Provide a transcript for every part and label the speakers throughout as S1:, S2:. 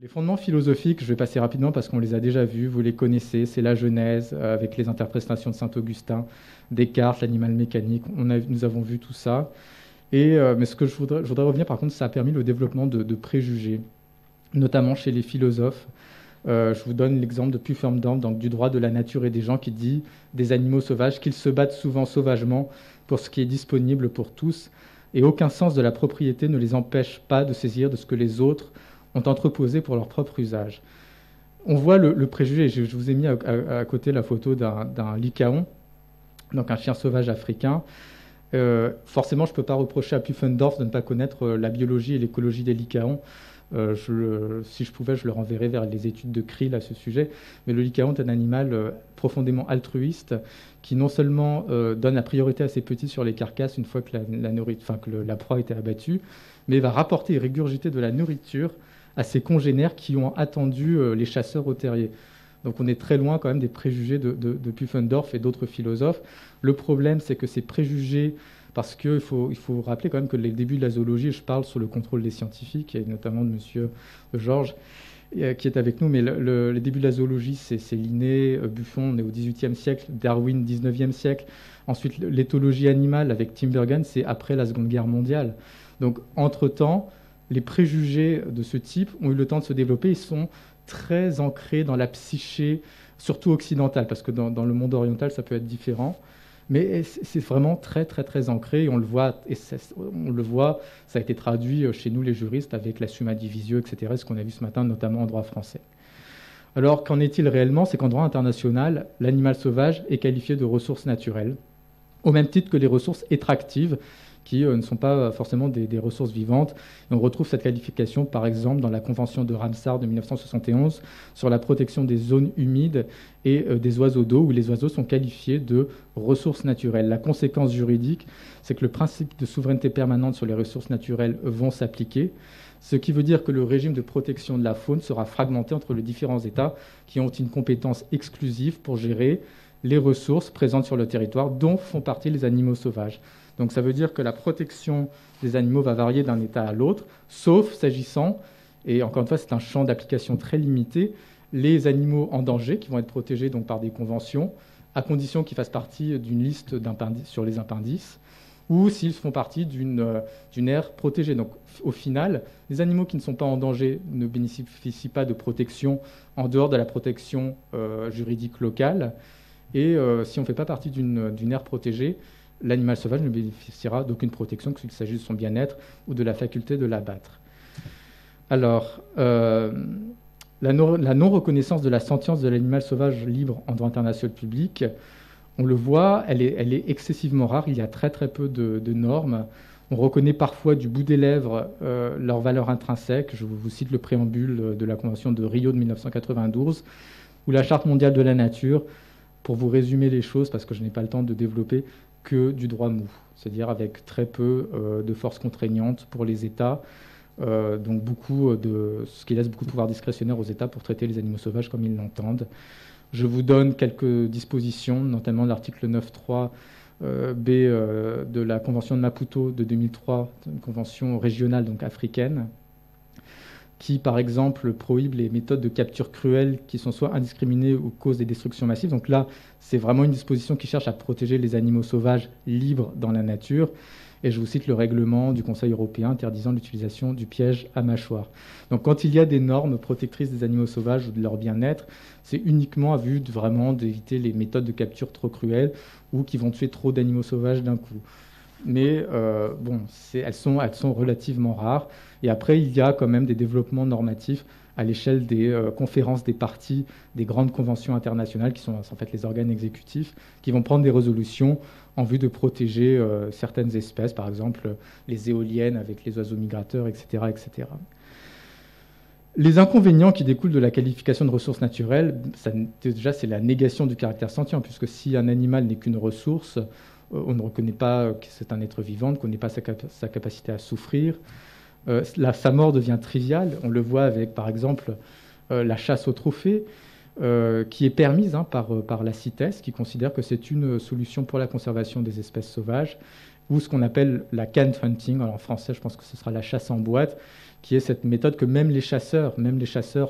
S1: Les fondements philosophiques, je vais passer rapidement parce qu'on les a déjà vus, vous les connaissez, c'est la Genèse avec les interprétations de Saint-Augustin, Descartes, l'animal mécanique, nous avons vu tout ça. Mais ce que je voudrais revenir par contre, ça a permis le développement de préjugés, notamment chez les philosophes. Je vous donne l'exemple de Pufendorf, donc du droit de la nature et des gens, qui dit des animaux sauvages qu'ils se battent souvent sauvagement pour ce qui est disponible pour tous, et aucun sens de la propriété ne les empêche pas de saisir de ce que les autres ont entreposé pour leur propre usage. On voit le préjugé, je vous ai mis à côté la photo d'un lycaon, donc un chien sauvage africain. Forcément, je ne peux pas reprocher à Pufendorf de ne pas connaître la biologie et l'écologie des lycaons. Si je pouvais, je le renverrais vers les études de Krill à ce sujet. Mais le lycaon est un animal profondément altruiste qui non seulement donne la priorité à ses petits sur les carcasses une fois que la proie a été abattue, mais va rapporter et régurgiter de la nourriture à ses congénères qui ont attendu les chasseurs au terrier. Donc on est très loin quand même des préjugés de Pufendorf et d'autres philosophes. Le problème, c'est que ces préjugés, parce qu'il faut rappeler quand même que les débuts de la zoologie, je parle sous le contrôle des scientifiques, et notamment de monsieur Georges, qui est avec nous, mais les débuts de la zoologie, c'est Linné, Buffon, on est au XVIIIe siècle, Darwin, XIXe siècle. Ensuite, l'éthologie animale avec Tinbergen, c'est après la Seconde Guerre mondiale. Donc, entre-temps, les préjugés de ce type ont eu le temps de se développer. Ils sont très ancrés dans la psyché, surtout occidentale, parce que dans le monde oriental, ça peut être différent. Mais c'est vraiment très, très, très ancré. Et on le voit, ça a été traduit chez nous, les juristes, avec la summa divisio, etc., ce qu'on a vu ce matin, notamment en droit français. Alors, qu'en est-il réellement? C'est qu'en droit international, l'animal sauvage est qualifié de ressource naturelle, au même titre que les ressources extractives, qui ne sont pas forcément des ressources vivantes. Et on retrouve cette qualification, par exemple, dans la Convention de Ramsar de 1971 sur la protection des zones humides et des oiseaux d'eau, où les oiseaux sont qualifiés de ressources naturelles. La conséquence juridique, c'est que le principe de souveraineté permanente sur les ressources naturelles vont s'appliquer, ce qui veut dire que le régime de protection de la faune sera fragmenté entre les différents États qui ont une compétence exclusive pour gérer les ressources présentes sur le territoire, dont font partie les animaux sauvages. Donc ça veut dire que la protection des animaux va varier d'un État à l'autre, sauf s'agissant, et encore une fois c'est un champ d'application très limité, les animaux en danger qui vont être protégés donc par des conventions, à condition qu'ils fassent partie d'une liste sur les appendices, ou s'ils font partie d'une aire protégée. Donc au final, les animaux qui ne sont pas en danger ne bénéficient pas de protection en dehors de la protection juridique locale, et si on ne fait pas partie d'une aire protégée, l'animal sauvage ne bénéficiera d'aucune protection, qu'il s'agisse de son bien-être ou de la faculté de l'abattre. Alors, la non-reconnaissance de la sentience de l'animal sauvage libre en droit international public, on le voit, elle est excessivement rare. Il y a très très peu de normes. On reconnaît parfois du bout des lèvres leur valeur intrinsèque. Je vous cite le préambule de la Convention de Rio de 1992, ou la Charte mondiale de la nature, pour vous résumer les choses, parce que je n'ai pas le temps de développer, que du droit mou, c'est-à-dire avec très peu de forces contraignantes pour les États, donc ce qui laisse beaucoup de pouvoir discrétionnaire aux États pour traiter les animaux sauvages comme ils l'entendent. Je vous donne quelques dispositions, notamment l'article 9.3 B de la Convention de Maputo de 2003, une convention régionale donc africaine, qui, par exemple, prohibe les méthodes de capture cruelle qui sont soit indiscriminées ou causent des destructions massives. Donc là, c'est vraiment une disposition qui cherche à protéger les animaux sauvages libres dans la nature. Et je vous cite le règlement du Conseil européen interdisant l'utilisation du piège à mâchoire. Donc quand il y a des normes protectrices des animaux sauvages ou de leur bien-être, c'est uniquement à vue vraiment d'éviter les méthodes de capture trop cruelles ou qui vont tuer trop d'animaux sauvages d'un coup. Mais elles sont relativement rares. Et après, il y a quand même des développements normatifs à l'échelle des conférences des parties, des grandes conventions internationales, qui sont en fait les organes exécutifs, qui vont prendre des résolutions en vue de protéger certaines espèces, par exemple les éoliennes avec les oiseaux migrateurs, etc., etc. Les inconvénients qui découlent de la qualification de ressource naturelle, déjà, c'est la négation du caractère sentient, puisque si un animal n'est qu'une ressource, on ne reconnaît pas que c'est un être vivant, qu'on n'ait pas sa capacité à souffrir. Sa mort devient triviale. On le voit avec, par exemple, la chasse au trophée. qui est permise par la CITES, qui considère que c'est une solution pour la conservation des espèces sauvages, ou ce qu'on appelle la canned hunting. Alors en français, je pense que ce sera la chasse en boîte, qui est cette méthode que même les chasseurs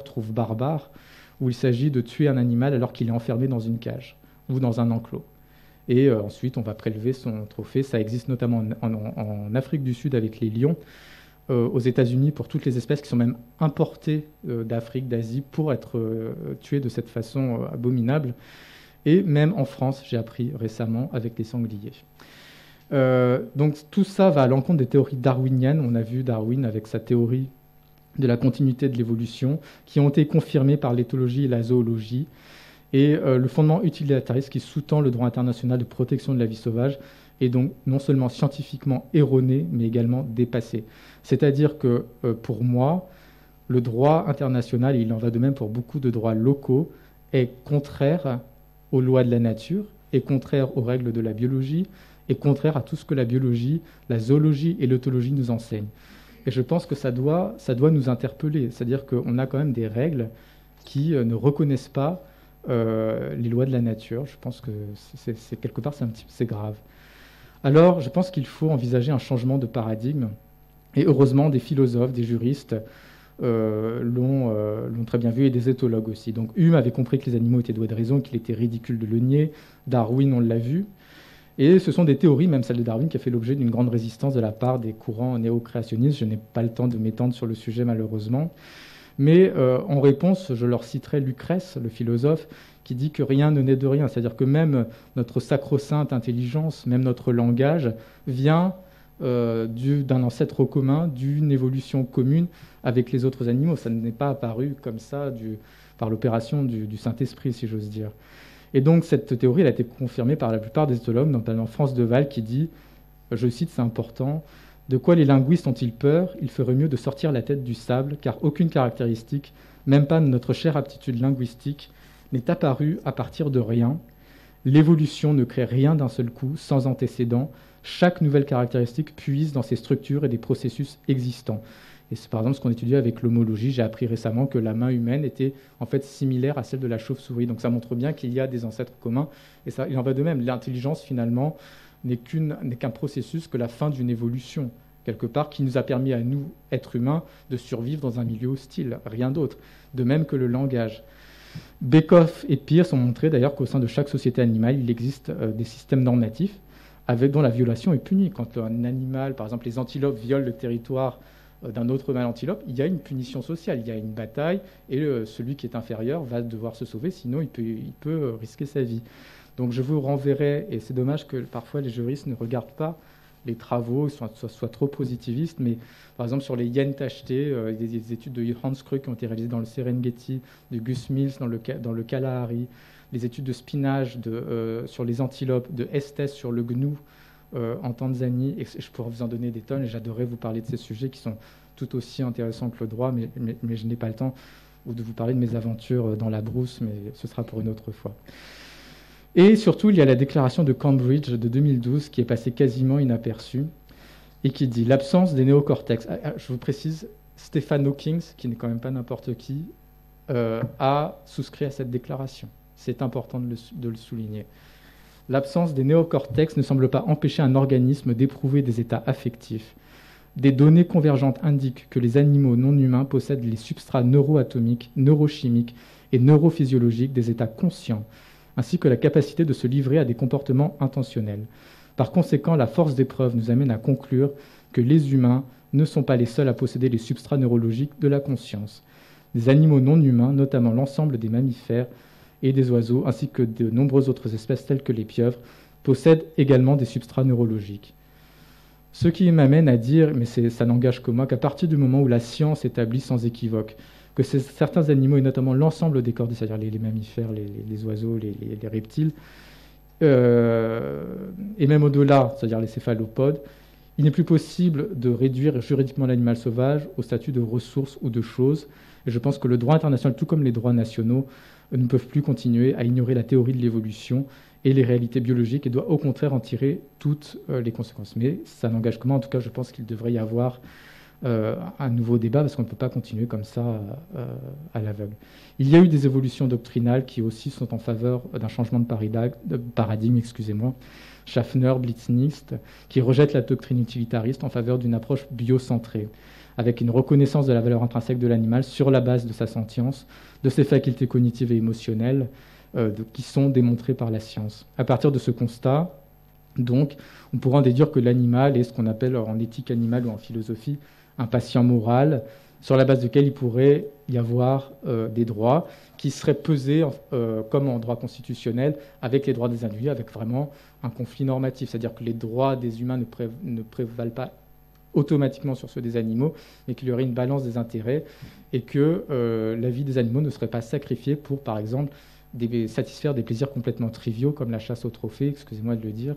S1: trouvent barbare, où il s'agit de tuer un animal alors qu'il est enfermé dans une cage ou dans un enclos. Et ensuite, on va prélever son trophée. Ça existe notamment en Afrique du Sud avec les lions, aux États-Unis pour toutes les espèces qui sont même importées d'Afrique, d'Asie, pour être tuées de cette façon abominable. Et même en France, j'ai appris récemment, avec les sangliers. Donc tout ça va à l'encontre des théories darwiniennes. On a vu Darwin avec sa théorie de la continuité de l'évolution, qui ont été confirmées par l'éthologie et la zoologie. Et le fondement utilitariste qui sous-tend le droit international de protection de la vie sauvage est donc non seulement scientifiquement erroné, mais également dépassé. C'est-à-dire que pour moi, le droit international, et il en va de même pour beaucoup de droits locaux, est contraire aux lois de la nature, est contraire aux règles de la biologie, est contraire à tout ce que la biologie, la zoologie et l'éthologie nous enseignent. Et je pense que ça doit nous interpeller. C'est-à-dire qu'on a quand même des règles qui ne reconnaissent pas les lois de la nature. Je pense que quelque part, c'est grave. Alors, je pense qu'il faut envisager un changement de paradigme. Et heureusement, des philosophes, des juristes l'ont très bien vu, et des éthologues aussi. Donc Hume avait compris que les animaux étaient doués de raison, qu'il était ridicule de le nier. Darwin, on l'a vu. Et ce sont des théories, même celle de Darwin, qui a fait l'objet d'une grande résistance de la part des courants néo-créationnistes. Je n'ai pas le temps de m'étendre sur le sujet, malheureusement. Mais en réponse, je leur citerai Lucrèce, le philosophe, qui dit que rien ne naît de rien. C'est-à-dire que même notre sacro-sainte intelligence, même notre langage, vient d'un ancêtre commun, d'une évolution commune avec les autres animaux. Ça n'est pas apparu comme ça par l'opération du Saint-Esprit, si j'ose dire. Et donc cette théorie, elle a été confirmée par la plupart des éthologues, notamment France Deval, qui dit, je cite, c'est important, « De quoi les linguistes ont-ils peur? Il ferait mieux de sortir la tête du sable, car aucune caractéristique, même pas notre chère aptitude linguistique, n'est apparue à partir de rien. L'évolution ne crée rien d'un seul coup, sans antécédent. Chaque nouvelle caractéristique puise dans ses structures et des processus existants. » Et c'est par exemple ce qu'on étudie avec l'homologie. J'ai appris récemment que la main humaine était en fait similaire à celle de la chauve-souris. Donc ça montre bien qu'il y a des ancêtres communs. Et ça, il en va de même. L'intelligence, finalement, n'est qu'un processus, que la fin d'une évolution, quelque part, qui nous a permis à nous, êtres humains, de survivre dans un milieu hostile. Rien d'autre. De même que le langage. Bekoff et Peirce ont montré d'ailleurs qu'au sein de chaque société animale, il existe des systèmes normatifs dont la violation est punie. Quand un animal, par exemple les antilopes, violent le territoire d'un autre mâle antilope, il y a une punition sociale, il y a une bataille, et celui qui est inférieur va devoir se sauver, sinon il peut risquer sa vie. Donc je vous renverrai, et c'est dommage que parfois les juristes ne regardent pas les travaux, soient trop positivistes, mais par exemple sur les hyènes tachetées, des études de Hans Krug qui ont été réalisées dans le Serengeti, de Gus Mills dans le Kalahari, les études de Spinach sur les antilopes, de Estes sur le gnou en Tanzanie, et je pourrais vous en donner des tonnes, et j'adorerais vous parler de ces sujets qui sont tout aussi intéressants que le droit, mais je n'ai pas le temps, ou de vous parler de mes aventures dans la brousse, mais ce sera pour une autre fois. Et surtout, il y a la déclaration de Cambridge de 2012 qui est passée quasiment inaperçue et qui dit « L'absence des néocortex ». Je vous précise, Stephen Hawking, qui n'est quand même pas n'importe qui, a souscrit à cette déclaration. C'est important de le souligner. L'absence des néocortex ne semble pas empêcher un organisme d'éprouver des états affectifs. Des données convergentes indiquent que les animaux non humains possèdent les substrats neuroatomiques, neurochimiques et neurophysiologiques des états conscients, ainsi que la capacité de se livrer à des comportements intentionnels. Par conséquent, la force des preuves nous amène à conclure que les humains ne sont pas les seuls à posséder les substrats neurologiques de la conscience. Des animaux non humains, notamment l'ensemble des mammifères et des oiseaux, ainsi que de nombreuses autres espèces telles que les pieuvres, possèdent également des substrats neurologiques. Ce qui m'amène à dire, mais ça n'engage que moi, qu'à partir du moment où la science établit sans équivoque que certains animaux, et notamment l'ensemble des cordés, c'est-à-dire les mammifères, les oiseaux, les reptiles, et même au-delà, c'est-à-dire les céphalopodes, il n'est plus possible de réduire juridiquement l'animal sauvage au statut de ressource ou de chose. Et je pense que le droit international, tout comme les droits nationaux, ne peuvent plus continuer à ignorer la théorie de l'évolution et les réalités biologiques, et doit au contraire en tirer toutes les conséquences. Mais ça n'engage que moi. En tout cas, je pense qu'il devrait y avoir un nouveau débat parce qu'on ne peut pas continuer comme ça à l'aveugle. Il y a eu des évolutions doctrinales qui aussi sont en faveur d'un changement de paradigme, excusez-moi. Schaffner, Blitznist, qui rejette la doctrine utilitariste en faveur d'une approche biocentrée, avec une reconnaissance de la valeur intrinsèque de l'animal sur la base de sa sentience, de ses facultés cognitives et émotionnelles, qui sont démontrées par la science. À partir de ce constat, donc, on pourra en déduire que l'animal est ce qu'on appelle en éthique animale ou en philosophie un patient moral, sur la base duquel il pourrait y avoir des droits qui seraient pesés, comme en droit constitutionnel, avec les droits des individus, avec vraiment un conflit normatif. C'est-à-dire que les droits des humains ne prévalent pas automatiquement sur ceux des animaux, mais qu'il y aurait une balance des intérêts et que la vie des animaux ne serait pas sacrifiée pour, par exemple, satisfaire des plaisirs complètement triviaux, comme la chasse au trophée, excusez-moi de le dire.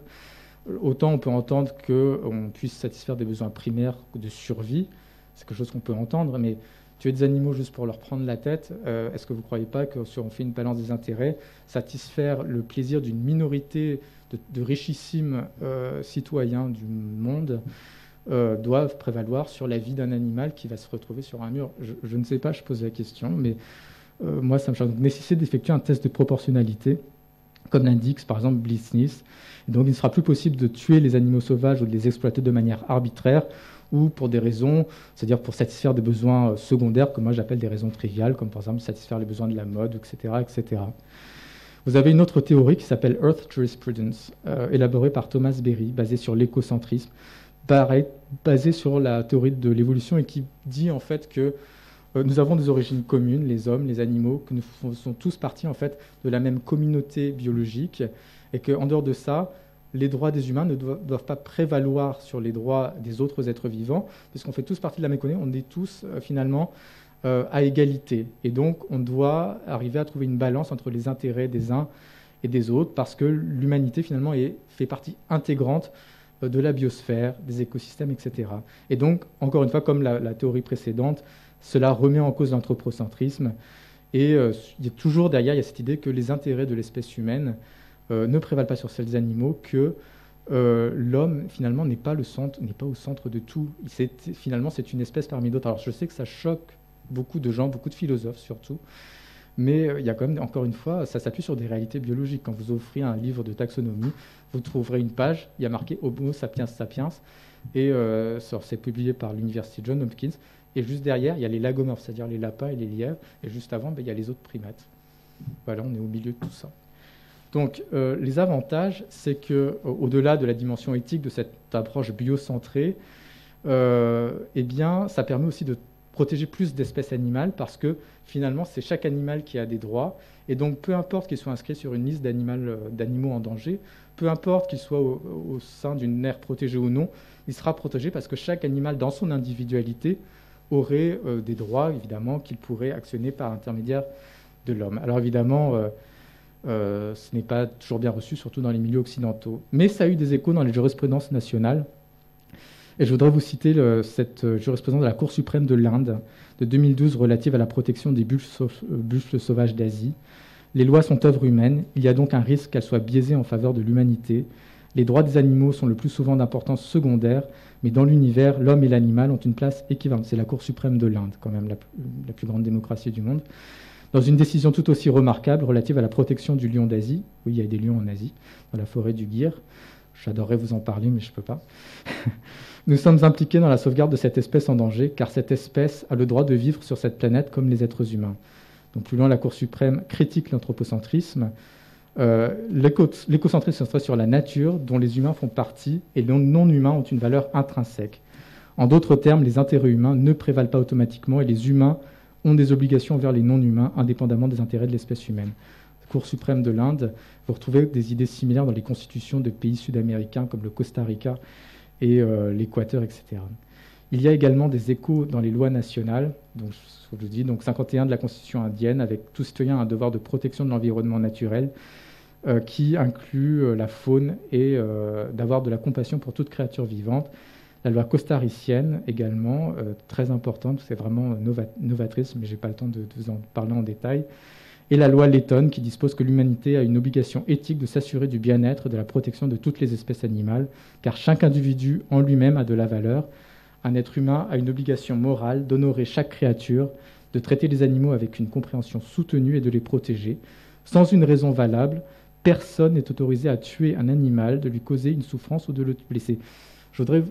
S1: Autant on peut entendre qu'on puisse satisfaire des besoins primaires de survie, c'est quelque chose qu'on peut entendre, mais tuer des animaux juste pour leur prendre la tête, est-ce que vous ne croyez pas que si on fait une balance des intérêts, satisfaire le plaisir d'une minorité de richissimes citoyens du monde doivent prévaloir sur la vie d'un animal qui va se retrouver sur un mur? Je ne sais pas, je pose la question, mais moi ça me charge. Donc, nécessité d'effectuer un test de proportionnalité, comme l'indique par exemple Blitznist. Donc il ne sera plus possible de tuer les animaux sauvages ou de les exploiter de manière arbitraire ou pour des raisons, c'est-à-dire pour satisfaire des besoins secondaires que moi j'appelle des raisons triviales, comme par exemple satisfaire les besoins de la mode, etc. etc. Vous avez une autre théorie qui s'appelle Earth Jurisprudence, élaborée par Thomas Berry, basée sur l'écocentrisme, basée sur la théorie de l'évolution et qui dit en fait que nous avons des origines communes, les hommes, les animaux, que nous faisons tous partie en fait de la même communauté biologique et qu'en dehors de ça, les droits des humains ne doivent pas prévaloir sur les droits des autres êtres vivants, puisqu'on fait tous partie de la même communauté, on est tous finalement à égalité. Et donc on doit arriver à trouver une balance entre les intérêts des uns et des autres, parce que l'humanité finalement fait partie intégrante de la biosphère, des écosystèmes, etc. Et donc, encore une fois, comme la théorie précédente, cela remet en cause l'anthropocentrisme. Et il y a toujours derrière, il y a cette idée que les intérêts de l'espèce humaine ne prévalent pas sur celles des animaux, que l'homme, finalement, n'est pas au centre de tout. Finalement, c'est une espèce parmi d'autres. Alors, je sais que ça choque beaucoup de gens, beaucoup de philosophes surtout, mais il y a quand même, encore une fois, ça s'appuie sur des réalités biologiques. Quand vous offrez un livre de taxonomie, vous trouverez une page, il y a marqué Homo sapiens sapiens, et c'est publié par l'université Johns Hopkins. Et juste derrière, il y a les lagomorphes, c'est-à-dire les lapins et les lièvres. Et juste avant, il y a les autres primates. Voilà, on est au milieu de tout ça. Donc, les avantages, c'est qu'au-delà de la dimension éthique de cette approche biocentrée, eh bien, ça permet aussi de protéger plus d'espèces animales parce que finalement, c'est chaque animal qui a des droits. Et donc, peu importe qu'il soit inscrit sur une liste d'animaux en danger, peu importe qu'il soit au sein d'une aire protégée ou non, il sera protégé parce que chaque animal, dans son individualité, aurait des droits, évidemment, qu'il pourrait actionner par l'intermédiaire de l'homme. Alors, évidemment, ce n'est pas toujours bien reçu, surtout dans les milieux occidentaux. Mais ça a eu des échos dans les jurisprudences nationales. Et je voudrais vous citer cette jurisprudence de la Cour suprême de l'Inde de 2012 relative à la protection des buffles sauvages d'Asie. Les lois sont œuvres humaines. Il y a donc un risque qu'elles soient biaisées en faveur de l'humanité. Les droits des animaux sont le plus souvent d'importance secondaire, mais dans l'univers, l'homme et l'animal ont une place équivalente. C'est la Cour suprême de l'Inde, quand même la plus grande démocratie du monde. Dans une décision tout aussi remarquable relative à la protection du lion d'Asie, oui, il y a des lions en Asie, dans la forêt du Gir. J'adorerais vous en parler, mais je ne peux pas. Nous sommes impliqués dans la sauvegarde de cette espèce en danger, car cette espèce a le droit de vivre sur cette planète comme les êtres humains. Donc plus loin, la Cour suprême critique l'anthropocentrisme. L'écocentrisme se centre sur la nature, dont les humains font partie, et les non-humains ont une valeur intrinsèque. En d'autres termes, les intérêts humains ne prévalent pas automatiquement, et les humains ont des obligations envers les non-humains, indépendamment des intérêts de l'espèce humaine. Cour suprême de l'Inde, vous retrouvez des idées similaires dans les constitutions de pays sud-américains comme le Costa Rica et l'Équateur, etc. Il y a également des échos dans les lois nationales, donc, je vous dis, donc 51 de la Constitution indienne, avec tout citoyen a un devoir de protection de l'environnement naturel, qui inclut la faune et d'avoir de la compassion pour toute créature vivante. La loi costaricienne également, très importante, c'est vraiment novatrice, mais je n'ai pas le temps de vous en parler en détail. Et la loi lettonne qui dispose que l'humanité a une obligation éthique de s'assurer du bien-être et de la protection de toutes les espèces animales, car chaque individu en lui-même a de la valeur, un être humain a une obligation morale d'honorer chaque créature, de traiter les animaux avec une compréhension soutenue et de les protéger. Sans une raison valable, personne n'est autorisé à tuer un animal, de lui causer une souffrance ou de le blesser. Je voudrais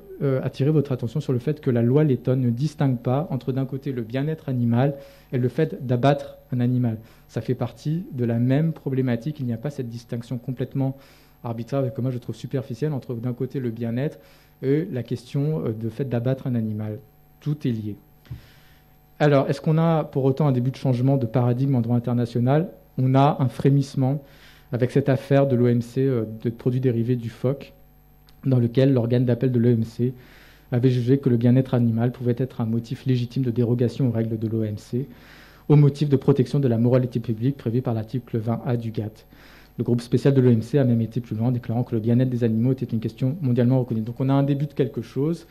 S1: attirer votre attention sur le fait que la loi Letton ne distingue pas entre d'un côté le bien-être animal et le fait d'abattre un animal. Ça fait partie de la même problématique. Il n'y a pas cette distinction complètement arbitraire, et que moi je trouve superficielle, entre d'un côté le bien-être et la question de fait d'abattre un animal. Tout est lié. Alors, est-ce qu'on a pour autant un début de changement de paradigme en droit international? On a un frémissement avec cette affaire de l'OMC de produits dérivés du phoque, dans lequel l'organe d'appel de l'OMC avait jugé que le bien-être animal pouvait être un motif légitime de dérogation aux règles de l'OMC, au motif de protection de la moralité publique prévue par l'article 20A du GATT. Le groupe spécial de l'OMC a même été plus loin, déclarant que le bien-être des animaux était une question mondialement reconnue. Donc on a un début de quelque chose,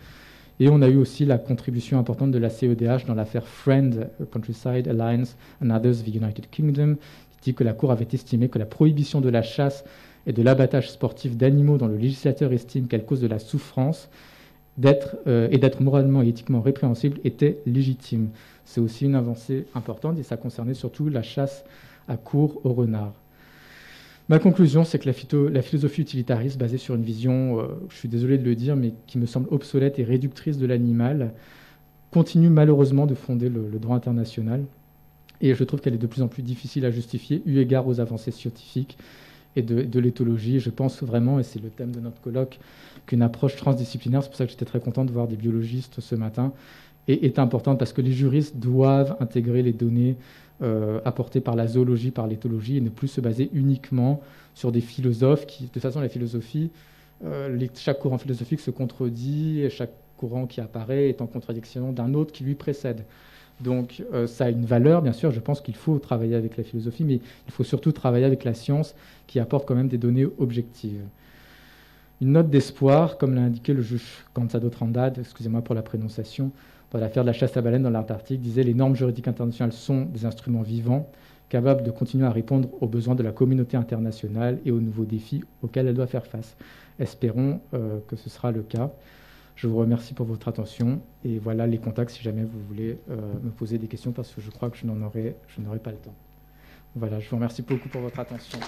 S1: et on a eu aussi la contribution importante de la CEDH dans l'affaire Friend, Countryside Alliance and Others, the United Kingdom, qui dit que la Cour avait estimé que la prohibition de la chasse et de l'abattage sportif d'animaux dont le législateur estime qu'elle cause de la souffrance et d'être moralement et éthiquement répréhensible était légitime. C'est aussi une avancée importante et ça concernait surtout la chasse à courre au renard. Ma conclusion, c'est que la philosophie utilitariste basée sur une vision, je suis désolé de le dire, mais qui me semble obsolète et réductrice de l'animal, continue malheureusement de fonder le droit international. Et je trouve qu'elle est de plus en plus difficile à justifier, eu égard aux avancées scientifiques et de l'éthologie. Je pense vraiment, et c'est le thème de notre colloque, qu'une approche transdisciplinaire, c'est pour ça que j'étais très content de voir des biologistes ce matin, est importante parce que les juristes doivent intégrer les données apportées par la zoologie, par l'éthologie, et ne plus se baser uniquement sur des philosophes qui, de toute façon, la philosophie, chaque courant philosophique se contredit, et chaque courant qui apparaît est en contradiction d'un autre qui lui précède. Donc ça a une valeur, bien sûr, je pense qu'il faut travailler avec la philosophie, mais il faut surtout travailler avec la science qui apporte quand même des données objectives. Une note d'espoir, comme l'a indiqué le juge Cansado Trindade, excusez-moi pour la prononciation, dans l'affaire de la chasse à baleine dans l'Antarctique, disait « Les normes juridiques internationales sont des instruments vivants, capables de continuer à répondre aux besoins de la communauté internationale et aux nouveaux défis auxquels elle doit faire face. » Espérons que ce sera le cas. Je vous remercie pour votre attention et voilà les contacts si jamais vous voulez me poser des questions parce que je crois que je n'aurai pas le temps. Voilà, je vous remercie beaucoup pour votre attention.